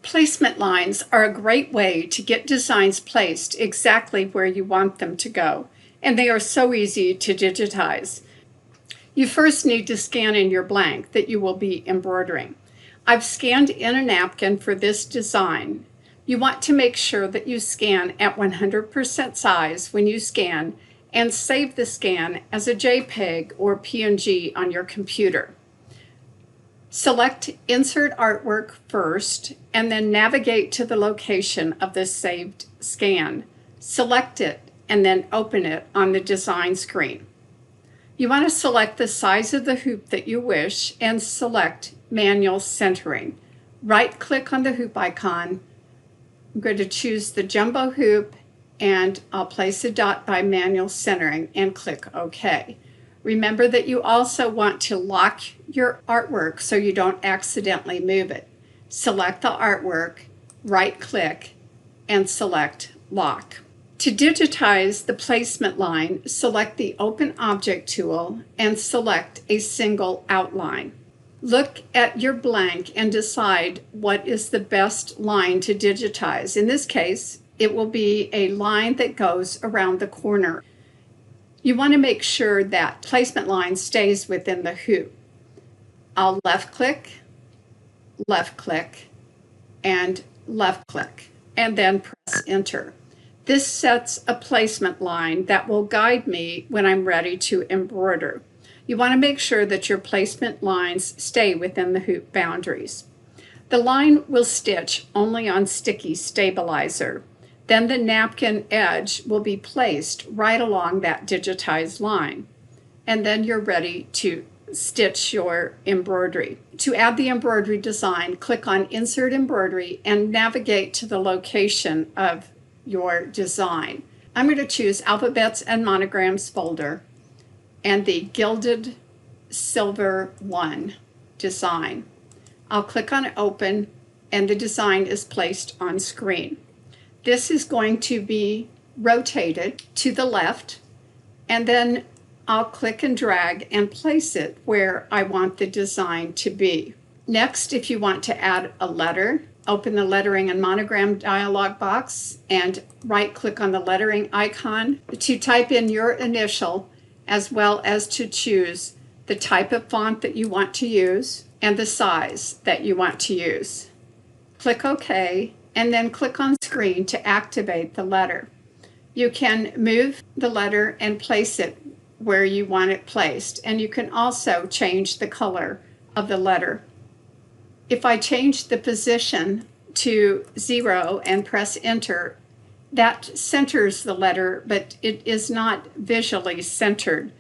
Placement lines are a great way to get designs placed exactly where you want them to go, and they are so easy to digitize. You first need to scan in your blank that you will be embroidering. I've scanned in a napkin for this design. You want to make sure that you scan at 100% size when you scan and save the scan as a JPEG or PNG on your computer. Select Insert Artwork first and then navigate to the location of the saved scan. Select it and then open it on the design screen. You want to select the size of the hoop that you wish and select Manual Centering. Right-click on the hoop icon. I'm going to choose the jumbo hoop and I'll place a dot by Manual Centering and click OK. Remember that you also want to lock your artwork so you don't accidentally move it. Select the artwork, right-click, and select Lock. To digitize the placement line, select the Open Object tool and select a single outline. Look at your blank and decide what is the best line to digitize. In this case, it will be a line that goes around the corner. You want to make sure that placement line stays within the hoop. I'll left-click, and left-click, and then press Enter. This sets a placement line that will guide me when I'm ready to embroider. You want to make sure that your placement lines stay within the hoop boundaries. The line will stitch only on sticky stabilizer. Then the napkin edge will be placed right along that digitized line. And then you're ready to stitch your embroidery. To add the embroidery design, click on Insert Embroidery and navigate to the location of your design. I'm going to choose Alphabets and Monograms folder and the Gilded Silver 1 design. I'll click on Open and the design is placed on screen. This is going to be rotated to the left, and then I'll click and drag and place it where I want the design to be. Next, if you want to add a letter, open the Lettering and Monogram dialog box and right-click on the lettering icon to type in your initial, as well as to choose the type of font that you want to use and the size that you want to use. Click OK. And then click on screen to activate the letter. You can move the letter and place it where you want it placed, and you can also change the color of the letter. If I change the position to 0 and press Enter, that centers the letter, but it is not visually centered.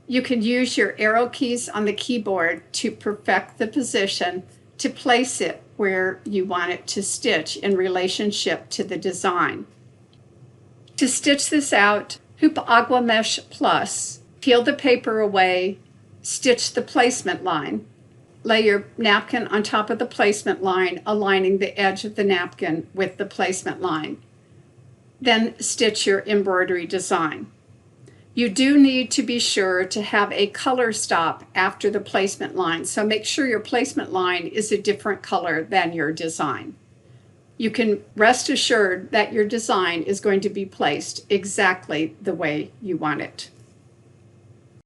You can use your arrow keys on the keyboard to perfect the position to place it where you want it to stitch in relationship to the design. To stitch this out, hoop Agua Mesh Plus, peel the paper away, stitch the placement line, lay your napkin on top of the placement line, aligning the edge of the napkin with the placement line. Then stitch your embroidery design. You do need to be sure to have a color stop after the placement line, so make sure your placement line is a different color than your design. You can rest assured that your design is going to be placed exactly the way you want it.